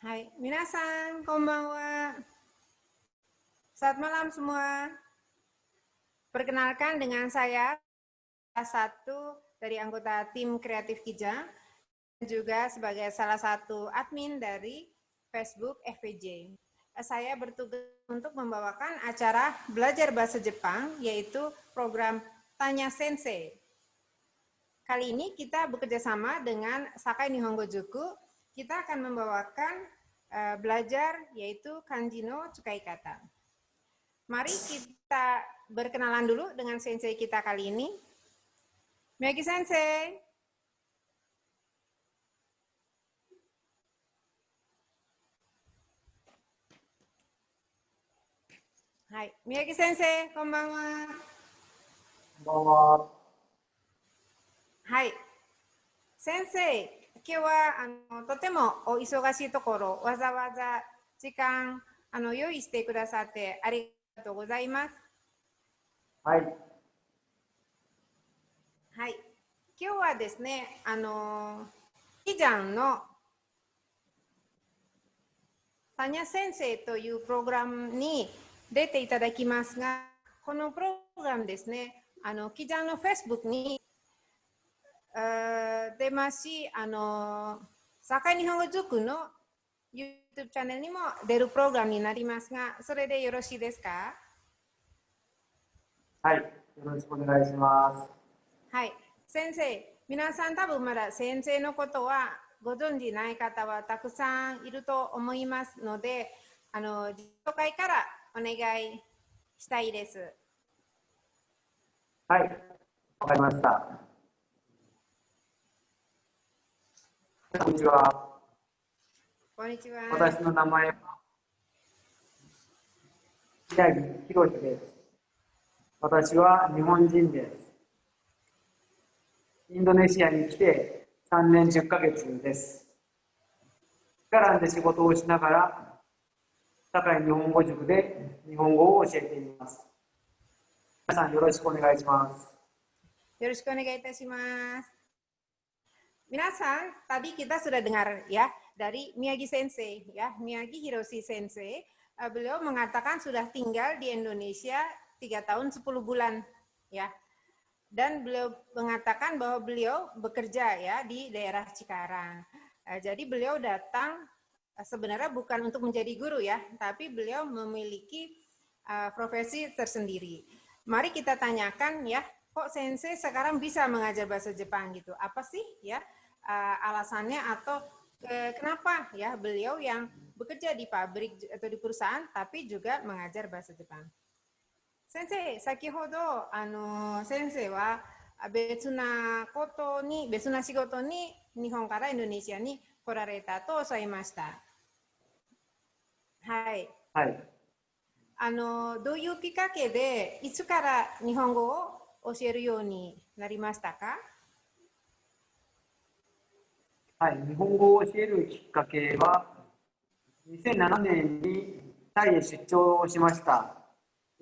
Hai, minasan, konbanwa. Selamat malam semua. Perkenalkan dengan saya, salah satu dari anggota tim kreatif Kijang, dan juga sebagai salah satu admin dari Facebook FPJ. Saya bertugas untuk membawakan acara belajar bahasa Jepang, yaitu program Tanya Sensei. Kali ini kita bekerja sama dengan Sakai Nihongo Juku. Kita akan membawakan belajar yaitu kanji no tsukai kata. Mari kita berkenalan dulu dengan sensei kita kali ini. Miyagi Sensei. Hai, Miyagi Sensei, konbanwa. Konbanwa. はい。先生、今日はとてもお忙しいところ、わざわざ時間用意してくださってありがとうございます。はい。はい。今日はですね、キジャンのタニャ先生というプログラムに出ていただきますが、このプログラムですね、キジャンの Facebook に出ますし、Sakai Nihongo Juku の YouTube チャンネルにも出るプログラムになりますが、それでよろしいですか？はい、よろしくお願いします。はい、先生、皆さん多分まだ先生のことはご存じない方はたくさんいると思いますので、自己紹介からお願いしたいです。はい、わかりました。こんにちは。こんにちは。私の名前は宮城博です。私は日本人です。インドネシアに来て3年10ヶ月です。ガランで仕事をしながら、堺日本語塾で日本語を教えています。皆さんよろしくお願いします。よろしくお願いいたします。Minasan, tadi kita sudah dengar ya dari Miyagi Sensei ya, Miyagi Hiroshi Sensei. Beliau mengatakan sudah tinggal di Indonesia 3 tahun 10 bulan ya. Dan beliau mengatakan bahwa beliau bekerja ya di daerah Cikarang. Jadi beliau datang sebenarnya bukan untuk menjadi guru ya, tapi beliau memiliki profesi tersendiri. Mari kita tanyakan ya, kok sensei sekarang bisa mengajar bahasa Jepang gitu? Apa sih ya alasannya atau kenapa ya beliau yang bekerja di pabrik atau di perusahaan tapi juga mengajar bahasa Jepang? Sensei, 先ほど先生は別な仕事に日本からインドネシアに来られたとおっしゃいました。はい。はい。どういうきっかけでいつから日本語を教えるようになりましたか？はい、日本語を教えるきっかけは2007年にタイへ出張しました。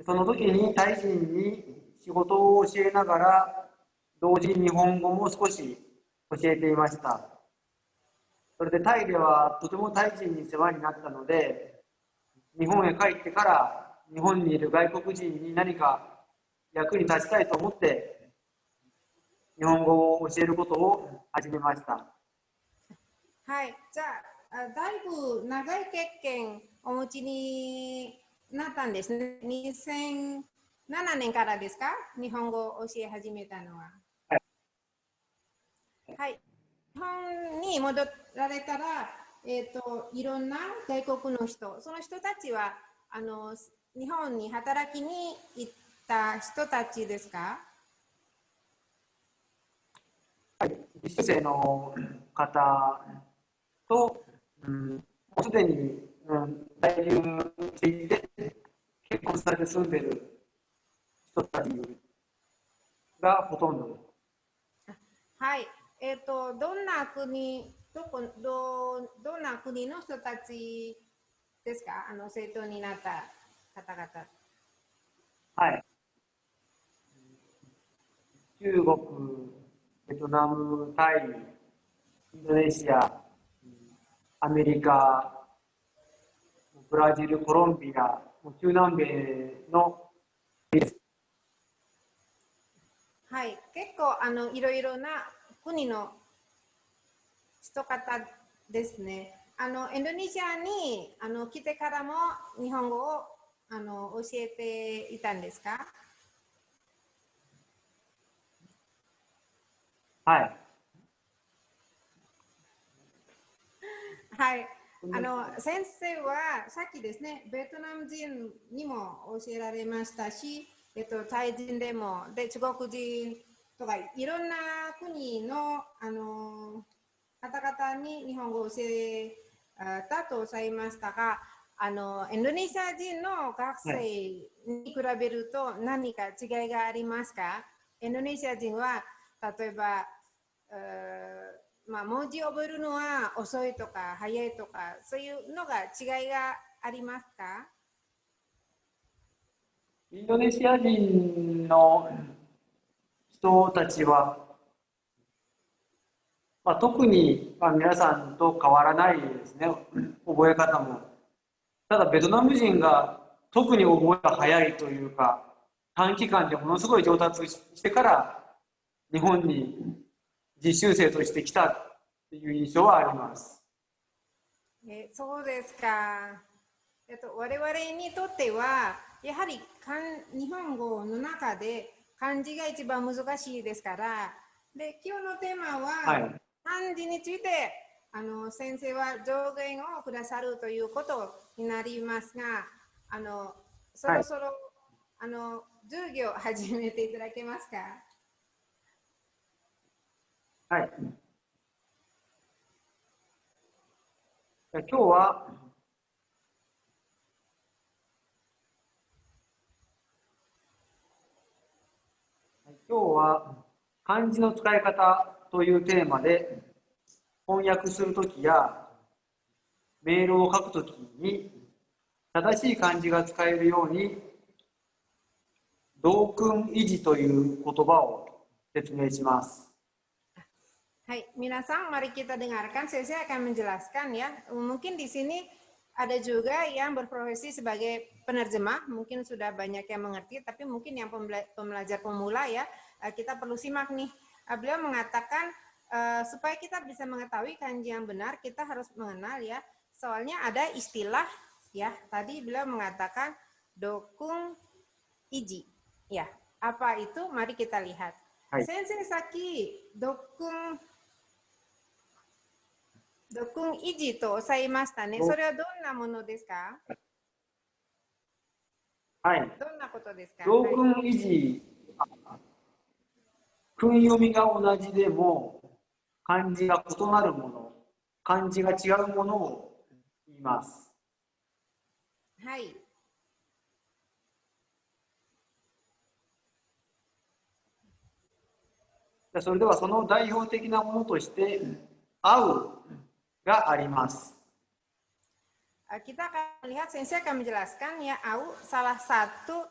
その時にタイ人に仕事を教えながら同時に日本語も少し教えていました。それでタイではとてもタイ人に世話になったので、日本へ帰ってから日本にいる外国人に何か役に立ちたいと思って日本語を教えることを始めました。はい、じゃあ、だいぶ長い経験をお持ちになったんですね。2007年からですか？日本語を教え始めたのは。はい。はい、日本に戻られたら、いろんな外国の人、その人たちは日本に働きに行った人たちですか？はい、実習生の方と、もうすでに、在留していて結婚されて住んでいる人たちがほとんどです。はい、どんな国の人たちですか？生徒になった方々。はい。中国、ベトナム、タイ、インドネシア、アメリカ、ブラジル、コロンビア、中南米の、はい、結構いろいろな国の人方ですね。インドネシアに来てからも日本語を教えていたんですか？はい。はい。先生はさっきですね、ベトナム人にも教えられましたし、タイ人でも、で、中国人とか、いろんな国の、方々に日本語を教えたとおっしゃいましたが、インドネシア人の学生に比べると何か違いがありますか？インドネシア人は、例えば、文字を覚えるのは遅いとか早いとか、そういうのが違いがありますか？インドネシア人の人たちは、特に、皆さんと変わらないですね、覚え方も。ただ、ベトナム人が特に覚えが早いというか、短期間でものすごい上達してから、日本に実習生として来たっていう印象はあります。そうですか。我々にとっては、やはり日本語の中で漢字が一番難しいですから、で、今日のテーマは、はい。漢字について、先生は上限をくださるということになりますが、そはい。ろそろ、授業を始めていただけますか？はい。今日は、漢字の使い方というテーマで翻訳するときやメールを書くときに正しい漢字が使えるように同訓維持という言葉を説明します。Hai, minasang, mari kita dengarkan. Saya akan menjelaskan ya. Mungkin di sini ada juga yang berprofesi sebagai penerjemah. Mungkin sudah banyak yang mengerti, tapi mungkin yang pembelajar pemula ya, kita perlu simak nih. Beliau mengatakan supaya kita bisa mengetahui kanji yang benar, kita harus mengenal ya. Soalnya ada istilah ya. Tadi beliau mengatakan dokung iji. Ya, apa itu? Mari kita lihat. はい。Sensei Saki, dokung 録音維持とおっしゃいましたね。それはどんなものですか？はい。どんなことですか？同はい。訓維持、訓読みが同じでも漢字が異なるもの、漢字が違うものを言います。はい。それではその代表的なものとして「合う」があります。Kita akan lihat, saya akan menjelaskan ya, au salah satu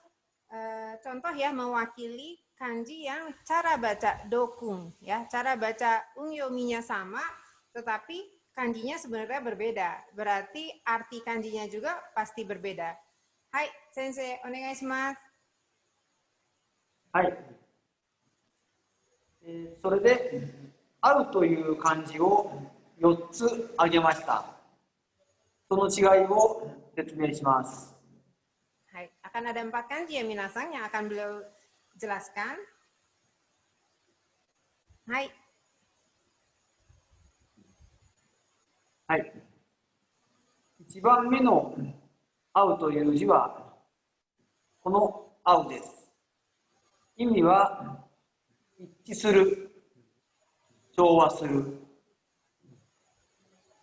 contoh ya mewakili kanji yang cara baca dokung ya, cara baca ungyominya sama, tetapi kanjinya sebenarnya berbeda. Berarti arti kanjinya juga pasti berbeda. Hai, sensei, onegai shimasu. はい。それで「合う」という漢字を4つ挙げました。その違いを説明します。Hai, akan ada 4 kanji ya minasang yang akan beliau jelaskan. Hai. はい。1番目の「合う」という字はこの「合う」です。意味は一致する、調和する。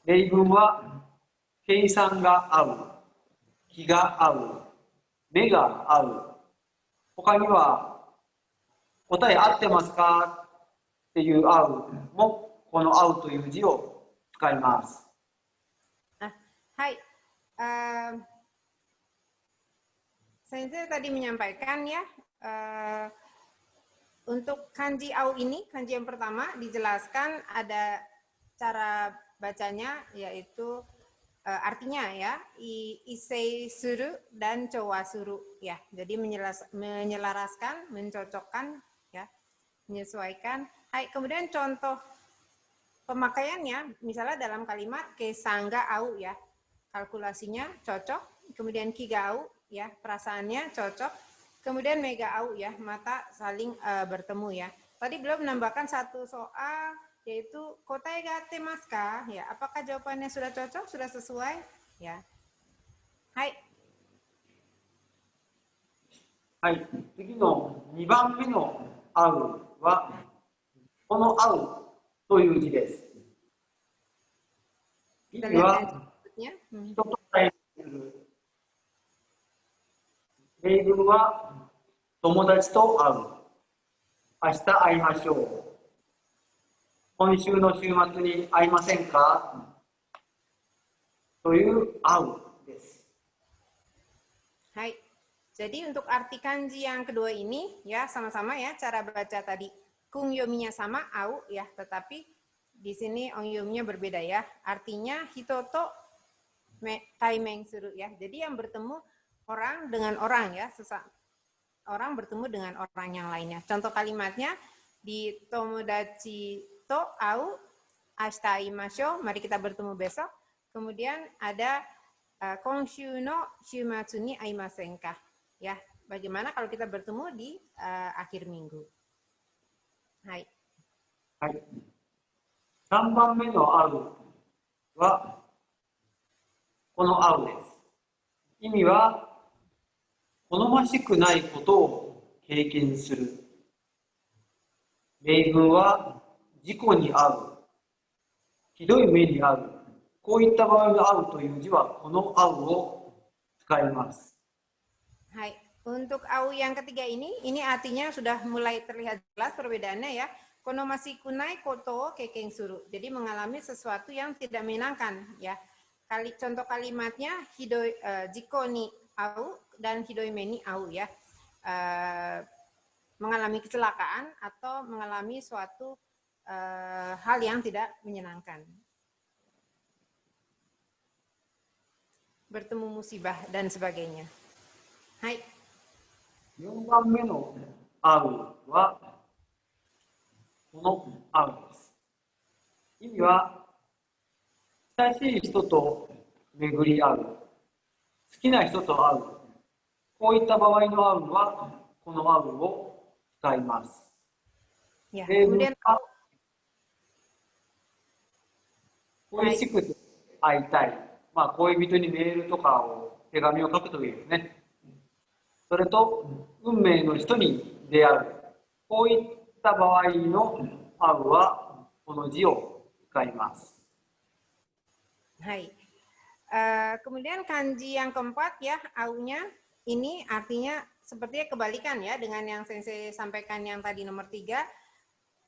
例文は計算が合う、気が合う、目が合う。他には答え合ってますかっていう合うもこの合うという字を使います。Hai. Sensei tadi menyampaikan ya, untuk kanji au ini, kanji yang pertama dijelaskan ada cara bacanya, yaitu artinya ya, isei suru dan cowa suru ya. Jadi menyelaraskan, mencocokkan ya, menyesuaikan. Hai, kemudian contoh pemakaiannya misalnya dalam kalimat kesangga au ya. Kalkulasinya cocok, kemudian kiga au ya, perasaannya cocok. Kemudian mega au ya, mata saling bertemu ya. Tadi beliau menambahkan satu soal yaitu kotae ga atemasu ka? Ya, apakah jawabannya sudah cocok, sudah sesuai? Ya. Hai. はい。次の2番目の会うは、この会うという字です。意 Kita 味 lihat は yang berikutnya. 人と対する。例文は友達と会う。明日会いましょう。今週の週末に会いませんかという会うです。 Hai. Jadi untuk arti kanji yang kedua ini ya sama-sama ya cara baca tadi. Kung yominya sama au ya, tetapi di sini onyominya berbeda ya. Artinya hitoto taimeng suru ya. Jadi yang bertemu orang dengan orang ya, orang bertemu dengan orang yang lainnya. Contoh kalimatnya di tomodachi to au ashita aimashou, mari kita bertemu besok. Kemudian ada konshu no shumatsu ni aimasen ka? Ya, bagaimana kalau kita bertemu di akhir minggu? Hai. はい。3番目の会うは、この会うです。意味は、好ましくないことを経験する。例文は、事故に遭う。ひどい目に遭う。こういった場合の遭うという字は、この遭うを使います。 Hai. Untuk au yang ketiga ini artinya sudah mulai terlihat jelas perbedaannya ya. Konomasi kunai koto kekeng suru. Jadi mengalami sesuatu yang tidak menyenangkan ya. Contoh kalimatnya hidoi jiko ni au dan hidoi meni au ya. Mengalami kecelakaan atau mengalami suatu hal yang tidak menyenangkan. Bertemu musibah dan sebagainya. Hai. 4番目の会うは、この会うです。意味は、親しい人と巡り合う。好きな人と会う。こういった場合の会うは、この会うを使います。 Ya, 例文 kemudian は、恋しくて会いたい。まあ、恋人にメールとかを、手紙を書くというですね。それと、運命の人に出会う。こういった場合の会うは、この字を使います。 Hai. Kemudian kanji yang keempat ya, au-nya ini artinya sepertinya kebalikan ya dengan yang Sensei sampaikan yang tadi nomor 3.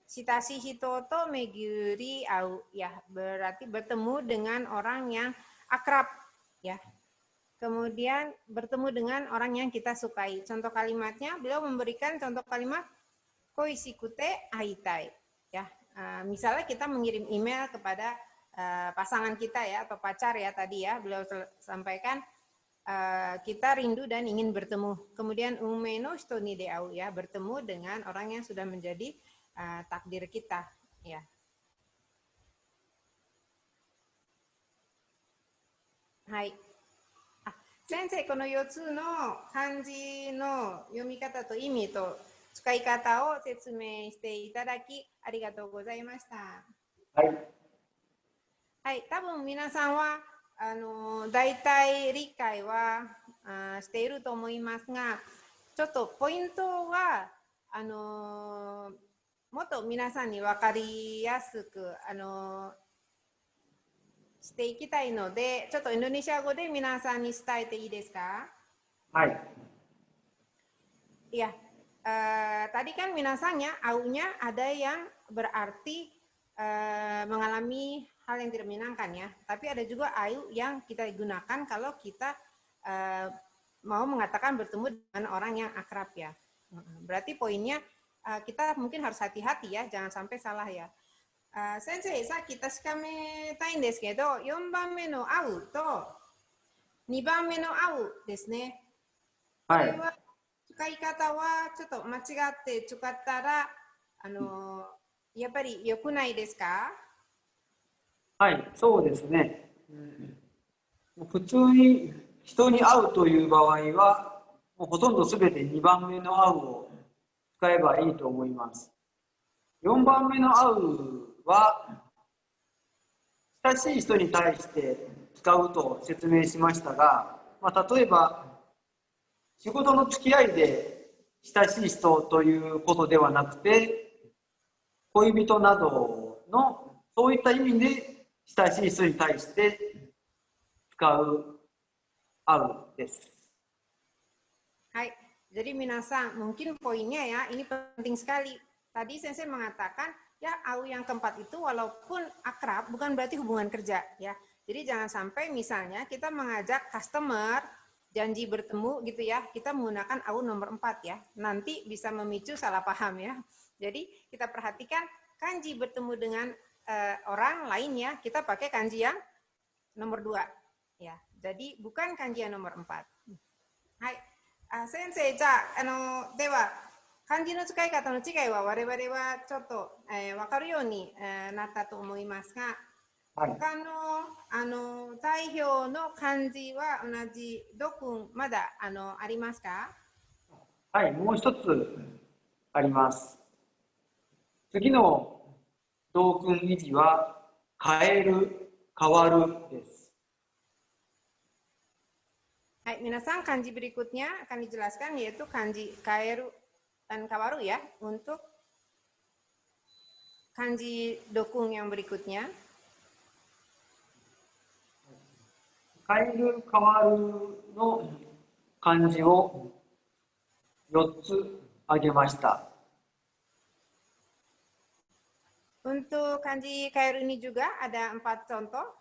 Shitashi hitoto meguri au ya, berarti bertemu dengan orang yang akrab ya. Kemudian bertemu dengan orang yang kita sukai. Contoh kalimatnya, beliau memberikan contoh kalimat koishikute aitai ya. Misalnya kita mengirim email kepada pasangan kita ya atau pacar ya tadi ya, beliau sampaikan kita rindu dan ingin bertemu. Kemudian ume no hito ni deau ya, bertemu dengan orang yang sudah menjadi takdir kita ya. Hai. Sensei, この4つの漢字の読み方と意味と使い方を説明していただきありがとうございました。はい。はい、多分皆さんは大体理解はしていると思いますが、ちょっとポイントはもっと皆さんに分かりやすくしていきたいので、ちょっとインドネシア語で皆さんに伝えていいですか？はい。Iya, tadi kan minasanya, au-nya ada yang berarti mengalami hal yang tidak menyenangkan ya. Tapi ada juga au yang kita gunakan kalau kita mau mengatakan bertemu dengan orang yang akrab ya. Berarti poinnya kita mungkin harus hati-hati ya, jangan sampai salah ya. 先生、さっき確かめたいんですけど、4番目の会うと2番目の会うですね。こはい。れは使い方はちょっと間違って使ったら、やっぱり良くないですか？はい、そうですね。普通に人に会うという場合は、もうほとんどすべて2番目の会うを使えばいいと思います。4番目の会うは、親しい人に対して使うと説明しましたが、例えば、仕事の付き合いで親しい人ということではなくて、恋人などのそういった意味で親しい人に対して使う会うです。Hai, jadi minasan, mungkin poinnya ya, ini penting sekali. Tadi Sensei mengatakan, ya au yang keempat itu walaupun akrab, bukan berarti hubungan kerja ya. Jadi jangan sampai misalnya kita mengajak customer, janji bertemu gitu ya, kita menggunakan au nomor 4 ya. Nanti bisa memicu salah paham ya. Jadi kita perhatikan kanji bertemu dengan orang lain ya, kita pakai kanji yang nomor 2 ya. Jadi bukan kanji yang nomor 4. Hai, 先生、じゃあ、では、漢字の使い方の違いは我々はちょっと、分かるように、なったと思いますが、はい、他の代表の漢字は同じ、どくまだありますか？はい、もう一つあります。次の同訓維持は変える、変わるです。Hai, minasan kanji berikutnya akan dijelaskan yaitu kanji kaeru dan kawaru ya untuk kanji dokung yang berikutnya. 変える、変わるの漢字を4つ挙げました。Untuk kanji kaeru ini juga ada 4 contoh.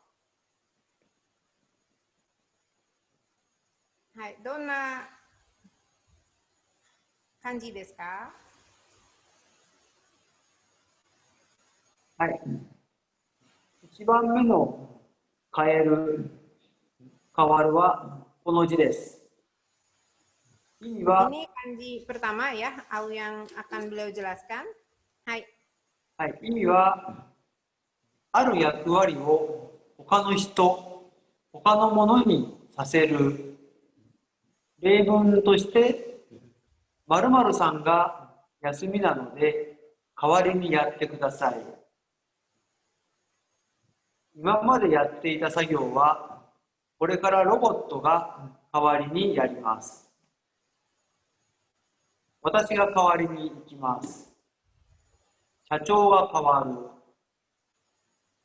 Hai, どんな漢字ですか？はい。1番目の変える、変わるはこの字です。意味は、Ini kanji pertama ya, au yang akan beliau jelaskan. Hai. はい、意味は、ある役割を他の人、他のものにさせる。例文として、〇〇さんが休みなので、代わりにやってください。今までやっていた作業は、これからロボットが代わりにやります。私が代わりに行きます。社長が変わる。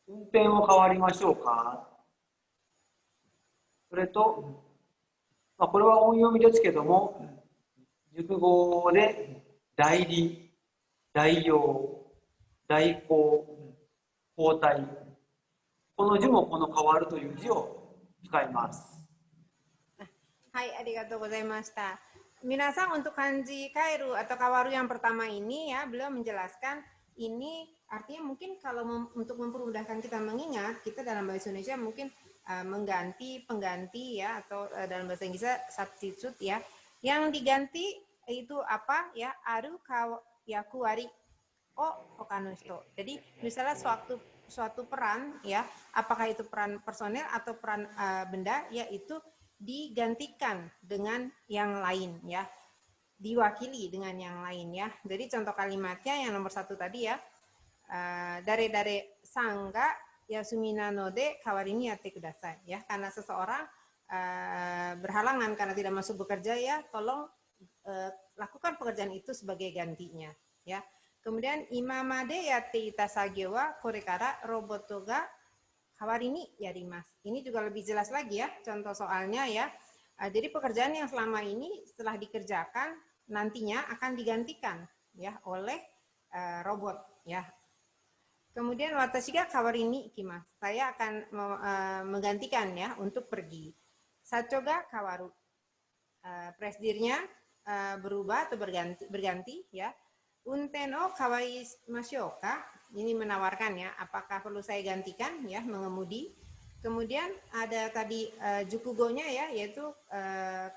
運転を変わりましょうか。それと、これは音読みですけども、熟語で代理、代用、代行、交代。この字もこの変わるという字を使います。Hai, arigatou gozaimashita. Minasan untuk kanji kairu atau kawaru yang pertama ini ya, beliau menjelaskan ini artinya mungkin kalau untuk mempermudahkan kita mengingat, kita dalam bahasa Indonesia mungkin mengganti pengganti ya atau dalam bahasa Inggrisnya substitute ya. Yang diganti itu apa ya? Aru yakuwari o okanusto. Jadi misalnya suatu peran ya, apakah itu peran personel atau peran benda, yaitu digantikan dengan yang lain ya, diwakili dengan yang lain ya. Jadi contoh kalimatnya yang nomor 1 tadi ya, dare sangga yasumi nanode kawarini yatte kudasai ya, karena seseorang berhalangan karena tidak masuk bekerja ya, tolong lakukan pekerjaan itu sebagai gantinya ya. Kemudian imamade yatte ita sagyo wa korekara roboto ga kawarini yarimas. Ini juga lebih jelas lagi ya contoh soalnya ya. Jadi pekerjaan yang selama ini setelah dikerjakan nantinya akan digantikan ya oleh robot ya. Kemudian watashi ga kawarini ikimasu. Saya akan menggantikan ya untuk pergi. Sacho ga kawaru. Presidirnya berubah atau berganti ya. Unten o kawaimashou ka? Ini menawarkan ya, apakah perlu saya gantikan ya mengemudi. Kemudian ada tadi jukugo-nya ya, yaitu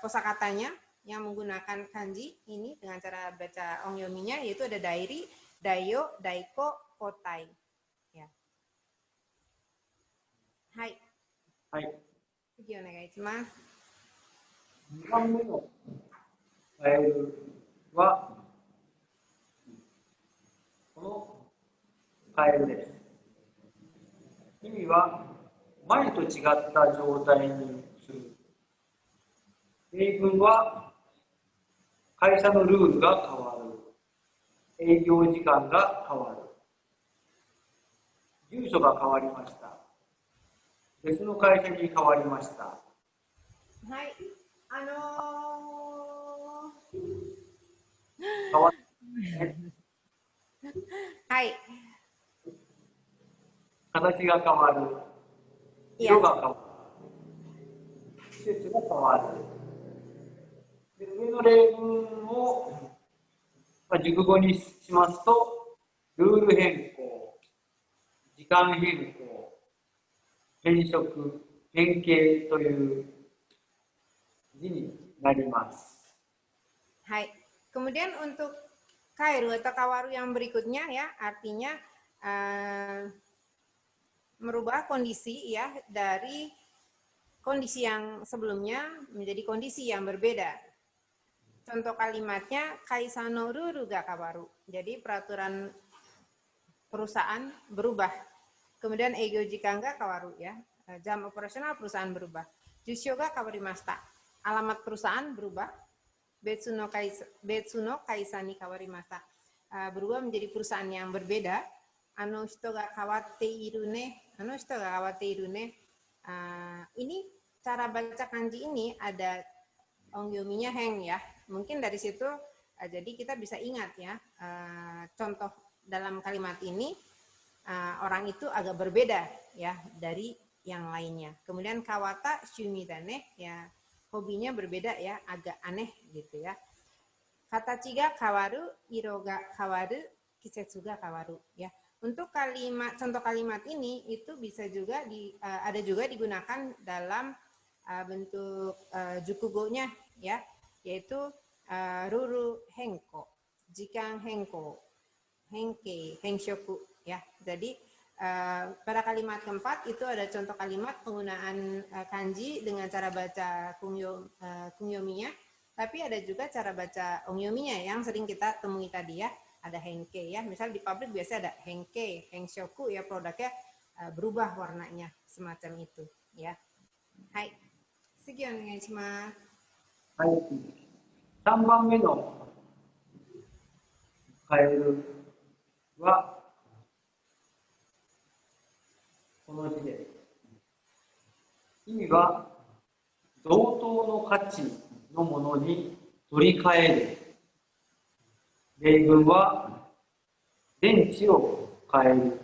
kosakatanya yang menggunakan kanji ini dengan cara baca ongyominya, yaitu ada dairi, dayo, daiko, kotai. Ya. Hai. はい。次お願いします。2番目のカエルは、このカエルです。意味は、前と違った状態にする。例文は、会社のルールが変わる。営業時間が変わる。住所が変わりました。別の会社に変わりました。はい。変わっはい。形が変わる。色が変わる。季節が変わる。で、上の例文を、熟語にしますと、ルール変更、時間変更、変色、変形という字になります。Hai. Kemudian untuk kairu atau kawaru yang berikutnya ya, artinya merubah kondisi ya dari kondisi yang sebelumnya menjadi kondisi yang berbeda. Contoh kalimatnya kaisano ruru ga kawaru. Jadi peraturan perusahaan berubah. Kemudian eigo jikan ga kawaru ya. Jam operasional perusahaan berubah. Jusho ga kawarimashita. Alamat perusahaan berubah. Betsu no kaisa ni kawarimashita. Berubah menjadi perusahaan yang berbeda. Ano hito ga kawatte iru ne. Ano hito ga kawatte iru ne. Ini cara baca kanji ini ada ongyominya heng ya. Mungkin dari situ jadi kita bisa ingat ya. Contoh dalam kalimat ini orang itu agak berbeda ya dari yang lainnya. Kemudian kawata shumidane ya, hobinya berbeda ya, agak aneh gitu ya. Katachi ga kawaru, iro ga kawaru, kisetsu ga kawaru ya. Untuk kalimat contoh kalimat ini itu bisa juga ada juga digunakan dalam bentuk jukugo-nya ya, yaitu ruru henko, jikan henko, henke, henshoku ya. Jadi pada kalimat keempat itu ada contoh kalimat penggunaan kanji dengan cara baca kungyominya, tapi ada juga cara baca ongyominya yang sering kita temui tadi ya. Ada henke ya, misal di pabrik biasa ada henke, henshoku ya, produknya berubah warnanya semacam itu ya. Hai,次お願いします。はい。3番目のカエルは、この字です。意味は、同等の価値のものに取り替える。例文は、電池を変える。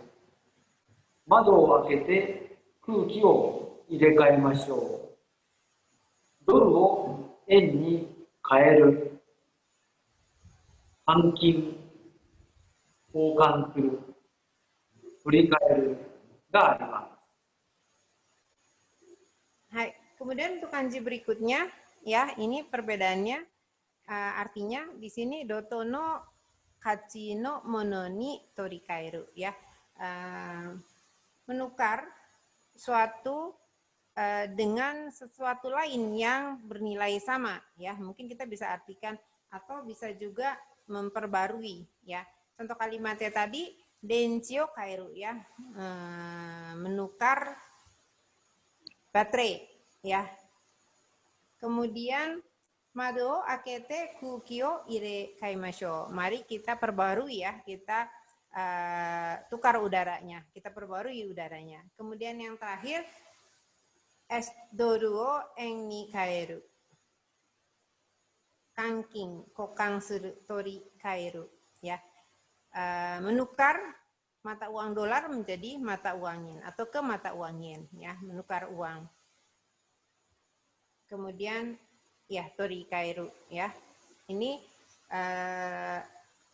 窓を開けて空気を入れ替えましょう。ドルを円に変える。換金、交換する。取り替えるがあります。Hai. Kemudian untuk kanji berikutnya, ya ini perbedaannya artinya di sini dotono kachi no mono ni torikairu ya, menukar suatu dengan sesuatu lain yang bernilai sama ya. Mungkin kita bisa artikan atau bisa juga memperbarui ya. Contoh kalimatnya tadi denchio kairu ya, menukar baterai ya. Kemudian mado akete kukio ire kaimashou. Mari kita perbarui ya, kita tukar udaranya, kita perbarui udaranya. Kemudian yang terakhir es doru o en ni kaeru. Kanking, kokang suru, tori kaeru ya. Menukar mata uang dolar menjadi mata uang yen atau ke mata uang yen ya, menukar uang. Kemudian ya tori kairu ya. Ini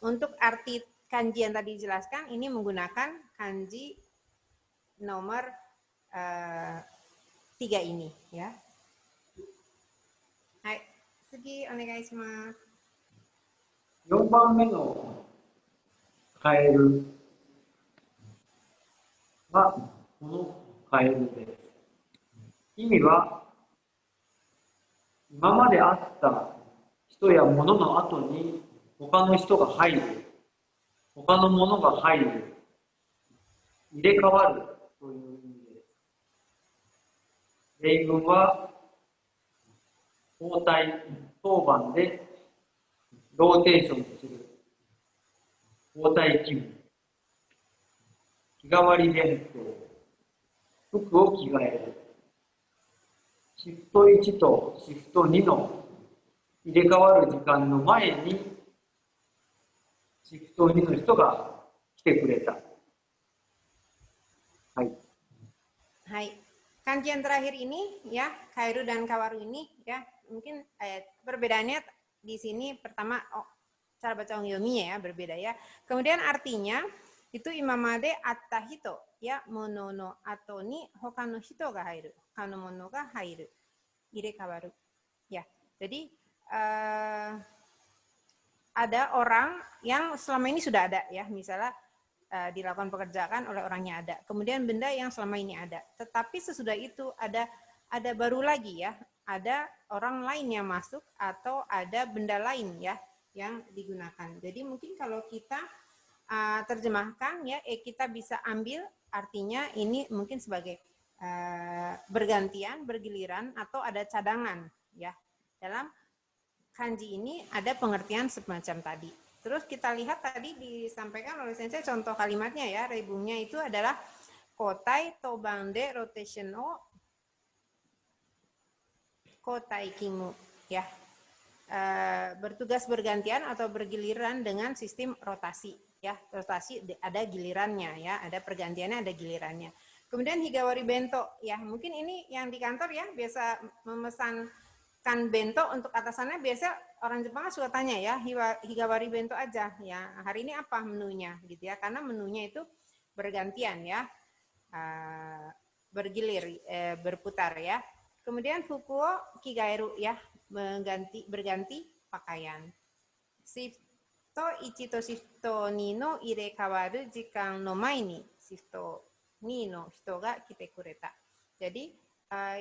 untuk arti kanji yang tadi dijelaskan, ini menggunakan kanji nomor 3 ini, ya. Hai,次お願いします。4番目のカエルはこのカエルです。意味は、今まであった人や物の後に他の人が入る、他のものが入る、入れ替わるという意味です。例文は、交代、当番でローテーションする、交代勤務、日替わり弁当、服を着替える、シフト1とシフト2の入れ替わる時間の前にシフト2の人が来てくれた。はい。Hai. Kanji yang terakhir ini ya, kairu dan kawaru ini ya, mungkin perbedaannya di sini pertama cara baca ongyominya ya berbeda ya. Kemudian artinya itu imamade atta hito ya, mono no ato ni hoka no hito ga hairu, hoka no mono ga hairu, ire kawaru. Ya. Jadi ada orang yang selama ini sudah ada ya, misalnya dilakukan pekerjaan oleh orangnya ada. Kemudian benda yang selama ini ada. Tetapi sesudah itu ada baru lagi ya, ada orang lain yang masuk atau ada benda lain ya yang digunakan. Jadi mungkin kalau kita terjemahkan ya, kita bisa ambil artinya ini mungkin sebagai bergantian, bergiliran atau ada cadangan ya. Dalam kanji ini ada pengertian semacam tadi. Terus kita lihat tadi disampaikan oleh Sensei contoh kalimatnya ya, rebungnya itu adalah kotai tobang de rotation o kotai kimu ya. Bertugas bergantian atau bergiliran dengan sistem rotasi ya. Rotasi ada gilirannya ya, ada pergantiannya, ada gilirannya. Kemudian higawari bento ya, mungkin ini yang di kantor ya biasa memesankan bento untuk atasannya, biasa orang Jepang suka tanya ya, higawari bento aja ya, hari ini apa menunya gitu ya, karena menunya itu bergantian ya, bergilir, berputar ya. Kemudian fukuo kigaeru ya, berganti pakaian. Shifto 1 と shifto 2の入れ替わる時間の前に shifto 2の人が来てくれた. Jadi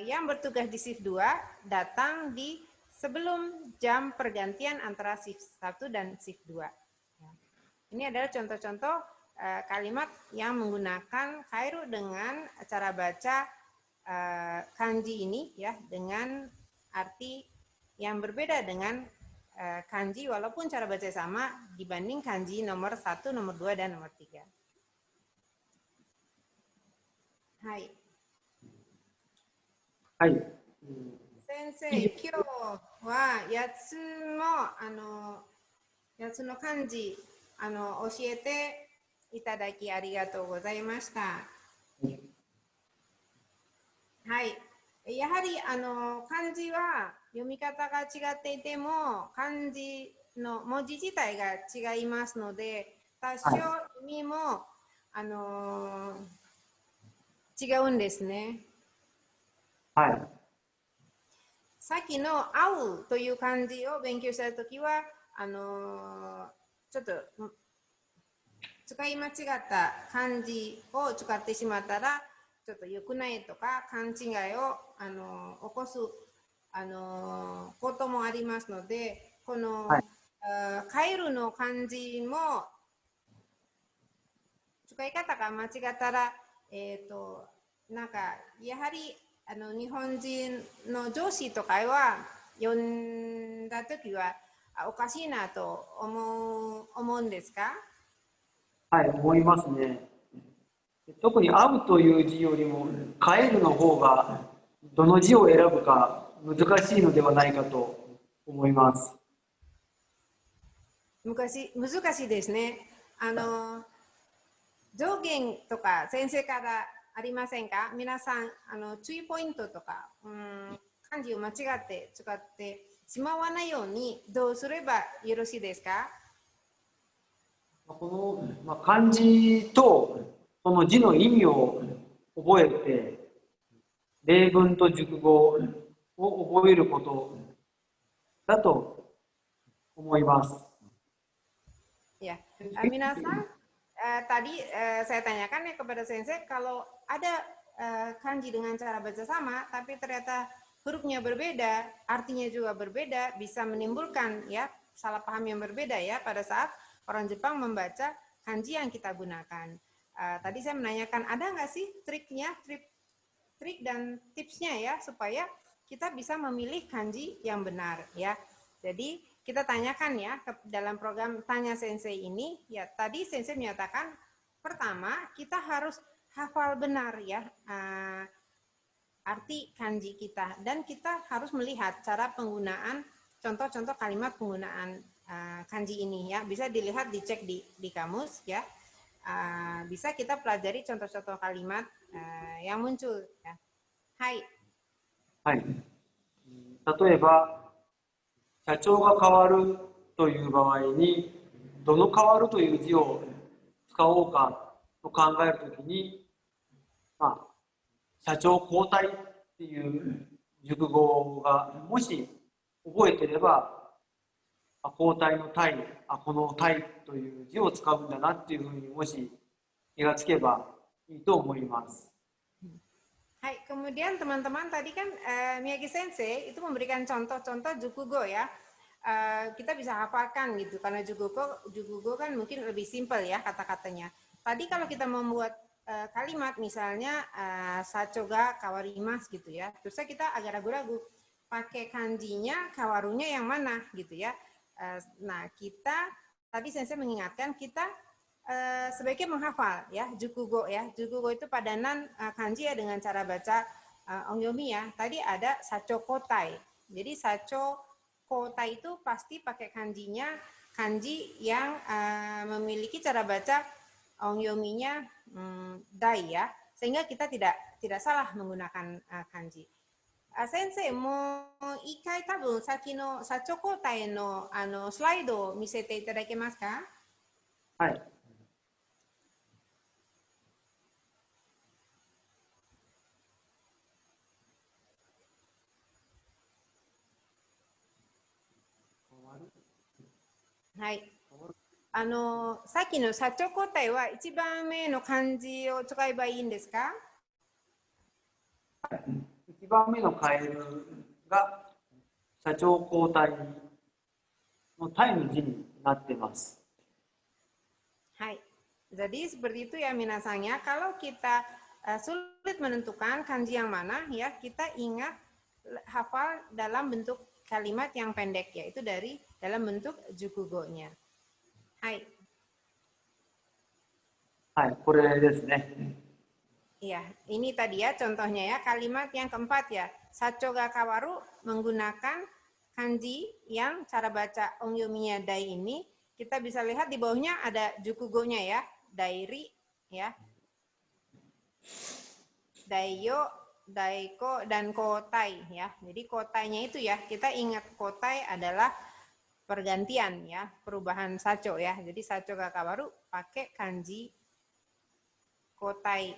yang bertugas di shift 2 datang di sebelum jam pergantian antara shift 1 dan shift 2. Ini adalah contoh-contoh kalimat yang menggunakan kairu dengan cara baca kanji ini ya, dengan arti yang berbeda dengan kanji walaupun cara baca sama dibanding kanji nomor 1, nomor 2, dan nomor 3. Hai. Hai. 先生、今日は8つの漢字教えていただきありがとうございました。はい。やはり漢字は読み方が違っていても漢字の文字自体が違いますので、多少意味も違うんですね。はい。さっきの会うという漢字を勉強したときは、ちょっと使い間違った漢字を使ってしまったら、ちょっと良くないとか、勘違いを起こすこともありますので、この、カエルの漢字も使い方が間違ったら、なんかやはり日本人の上司とかは読んだときはおかしいなと思うんですか？はい、思いますね。特に会うという字よりも帰るの方がどの字を選ぶか難しいのではないかと思います。難しいですね。上限とか先生からありませんか？皆さん注意ポイントとか、漢字を間違って使ってしまわないようにどうすればよろしいですか？この、漢字とその字の意味を覚えて、例文と熟語を覚えることだと思います。Ya, minasan, tadi saya tanyakan ya kepada Sensei, kalau ada kanji dengan cara baca sama, tapi ternyata hurufnya berbeda, artinya juga berbeda, bisa menimbulkan ya salah paham yang berbeda ya pada saat orang Jepang membaca kanji yang kita gunakan. Tadi saya menanyakan, ada nggak sih triknya, trik dan tipsnya ya supaya kita bisa memilih kanji yang benar ya. Jadi kita tanyakan ya dalam program Tanya Sensei ini, ya tadi Sensei menyatakan pertama kita harus hafal benar ya arti kanji kita, dan kita harus melihat cara penggunaan contoh-contoh kalimat penggunaan kanji ini ya, bisa dilihat dicek di kamus ya, bisa kita pelajari contoh-contoh kalimat yang muncul ya. Hai. はい。例えば、社長が変わるという場合に、どの変わるという字を使おうかと考えるときに、社長交代っていう熟語がもし覚えてれば、交代の代、この代という字を使うんだなっていうふうにもし気がつけばいいと思います。Hai, kemudian teman-teman tadi kan Miyagi Sensei itu memberikan contoh-contoh jukugo ya. Kita bisa hafalkan gitu karena jukugo kan mungkin lebih simpel ya kata-katanya. Tadi kalau kita membuat kalimat misalnya sachoga kawarimas gitu ya. Terus kita agak ragu-ragu pakai kanjinya kawarunya yang mana gitu ya. Nah, kita tadi Sensei mengingatkan kita sebaiknya menghafal ya jukugo ya. Jukugo itu padanan kanji ya dengan cara baca ongyomi ya. Tadi ada sacho kotai. Jadi sacho kotai itu pasti pakai kanjinya kanji yang memiliki cara baca ongyominya dai ya. Sehingga kita tidak salah menggunakan kanji. Sensei, mo ikai tabun saki no sacho kotai no slideを見せていただけますか？はい。はい。さっきの社長交代は一番目の漢字を使えばいいんですか？一番目のカエルが社長交代のタイの字になっています。はい。Jadi seperti itu ya minasanya. Kalau kita sulit menentukan kanji yang mana ya, kita ingat hafal dalam bentuk kalimat yang pendek yaitu dalam bentuk jukugo-nya. Hai. はい、これですね。Iya, ini tadi ya contohnya ya, kalimat yang keempat ya. Sacho ga kawaru menggunakan kanji yang cara baca ongyominya dai ini. Kita bisa lihat di bawahnya ada jukugo-nya ya. Dairi ya. Daiyo, daiko, dan kotai ya. Jadi kotainya itu ya, kita ingat kotai adalah pergantian ya, perubahan sacho ya. Jadi sacho ga kawaru pakai kanji kotai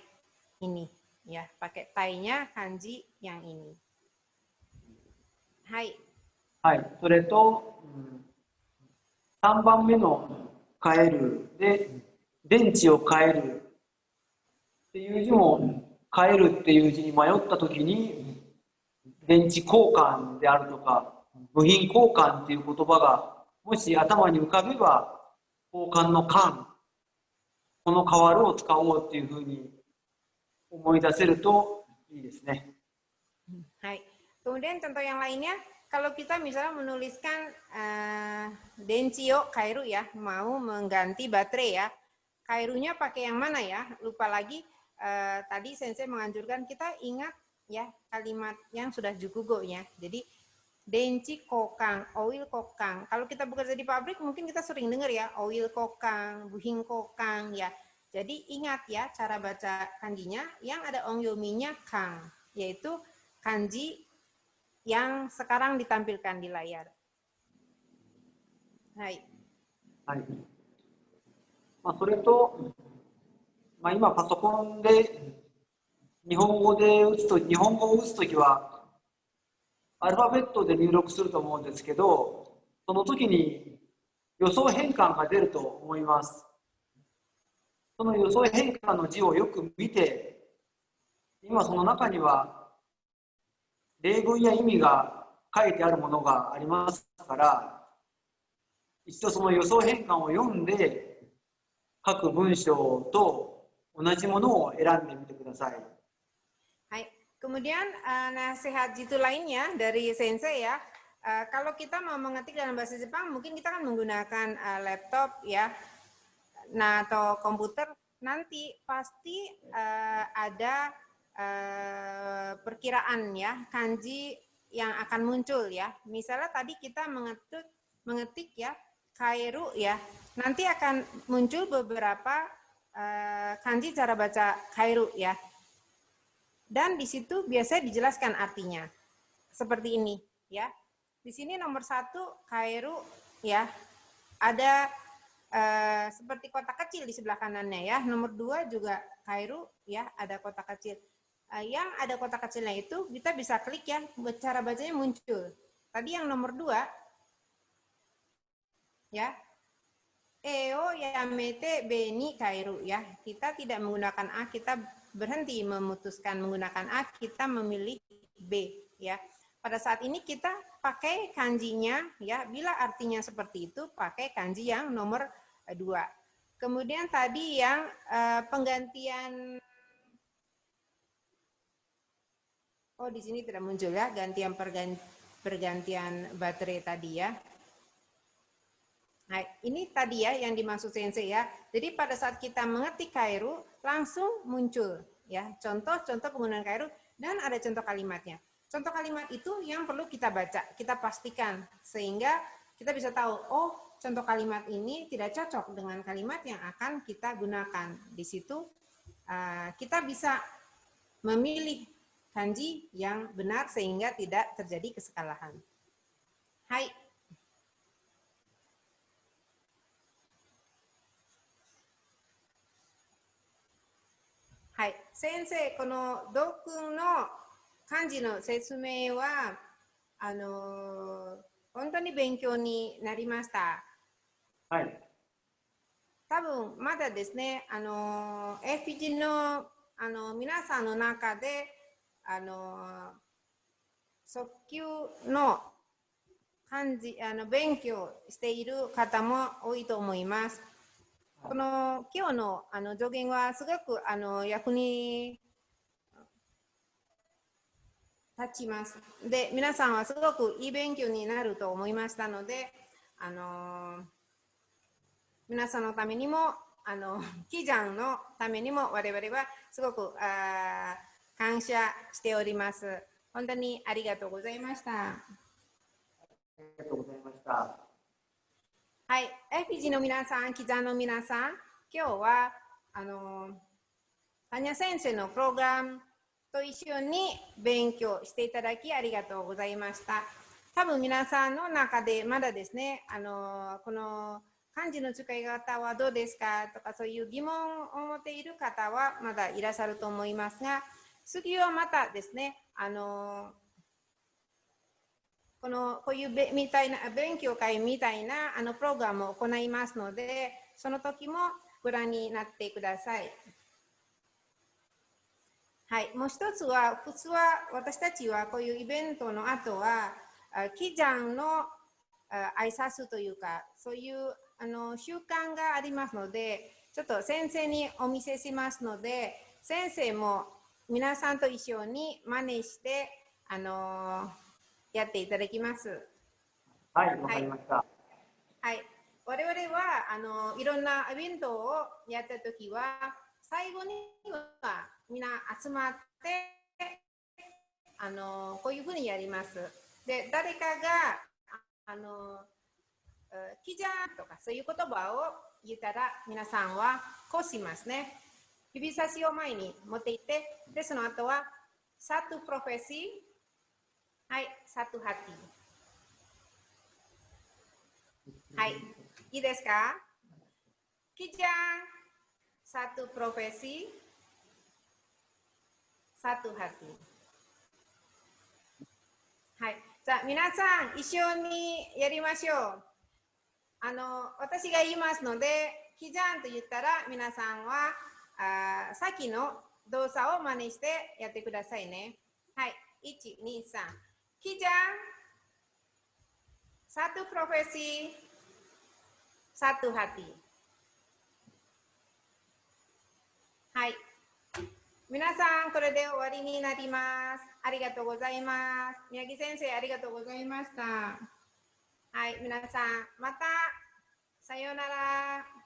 ini ya, pakai tai-nya kanji yang ini. Hai. はい、それと、3番目の変えるで、電池を変えるっていう字も、変えるっていう字に迷ったときに、電池交換であるとか、部品交換っていう言葉が、もし頭に浮かべば、交換の換、この変わるを使おうっていうふうに思い出せるといいですね。Hai. Kemudian contoh yang lainnya, kalau kita misalnya menuliskan denchio kairu ya, mau mengganti baterai ya, kairunya pakai yang mana ya? Lupa lagi. Tadi Sensei menganjurkan kita ingat ya kalimat yang sudah jukugo-nya. Jadi denchi kokang, oil kokang. Kalau kita bekerja di pabrik mungkin kita sering dengar ya, oil kokang, buhin kokang ya. Jadi ingat ya cara baca kanjinya yang ada ongyominya kang, yaitu kanji yang sekarang ditampilkan di layar. Hai. はい。それと、今パソコンで日本語を打つときは、アルファベットで入力すると思うんですけど、その時に予想変換が出ると思います。その予想変換の字をよく見て、今その中には例文や意味が書いてあるものがありますから、一度その予想変換を読んで、各文章と同じものを選んでみてください。Hai. Kemudian nasihat jitu lainnya dari Sensei ya, kalau kita mau mengetik dalam bahasa Jepang, mungkin kita kan menggunakan laptop ya, nah atau komputer, nanti pasti ada perkiraan ya, kanji yang akan muncul ya. Misalnya tadi kita mengetik ya, kairu ya, nanti akan muncul beberapa kanji cara baca kairu ya. Dan di situ biasanya dijelaskan artinya. Seperti ini ya. Di sini nomor 1 kairu ya. Ada seperti kotak kecil di sebelah kanannya ya. Nomor 2 juga kairu ya, ada kotak kecil. Yang ada kotak kecilnya itu kita bisa klik ya, cara bacanya muncul. Tadi yang nomor 2 ya. Eo yamete be ni kairu ya. Kita tidak menggunakan a, kita berhenti memutuskan menggunakan a, kita memilih b ya. Pada saat ini kita pakai kanjinya ya, bila artinya seperti itu pakai kanji yang nomor 2. Kemudian tadi yang penggantian, oh di sini tidak muncul ya, pergantian baterai tadi ya. Nah, ini tadi ya yang dimaksud Sensei ya. Jadi pada saat kita mengetik kairu langsung muncul ya contoh-contoh penggunaan kairu, dan ada contoh kalimatnya. Contoh kalimat itu yang perlu kita baca, kita pastikan sehingga kita bisa tahu, oh contoh kalimat ini tidak cocok dengan kalimat yang akan kita gunakan. Di situ kita bisa memilih kanji yang benar sehingga tidak terjadi kesalahan. Hai. はい、先生、このドクンの漢字の説明は本当に勉強になりました。はい。多分まだですね、FPG の皆さんの中で速級の漢字勉強している方も多いと思います。この今日の助言はすごく役に立ちます。で、皆さんはすごくいい勉強になると思いましたので、皆さんのためにもキジャンのためにも我々はすごく感謝しております。本当にありがとうございました。ありがとうございました。はい、FPG の皆さん、キジャンの皆さん、今日はタニャ先生のプログラムと一緒に勉強していただきありがとうございました。多分皆さんの中でまだですね、この漢字の使い方はどうですかとかそういう疑問を持っている方はまだいらっしゃると思いますが、次はまたですね、こういうみたいな勉強会みたいなプログラムを行いますので、その時もご覧になってください。はい、もう一つは、普通は私たちはこういうイベントの後は、キジャンの挨拶というか、そういう習慣がありますので、ちょっと先生にお見せしますので、先生も皆さんと一緒に真似してやっていただきます。はい、わかりました。はい、我々はいろんなイベントをやったときは、最後にはみんな集まってこういうふうにやります。で、誰かがキジャンとかそういう言葉を言ったら皆さんはこうしますね。指差しを前に持っていって、でその後はsatu profesi、はい、satu hati。はい、いいですか？ Kijang, satu profesi, satu hati. Hai, じゃあ皆さん一緒にやりましょう。私が言いますので、キジャンと言ったら皆さんはさっきの動作を真似してやってくださいね。はい、1、2、3。キジャン、satu profesi, satu hati。はい。皆さん、これで終わりになります。ありがとうございます。宮城先生、ありがとうございました。はい、皆さん、また、さようなら。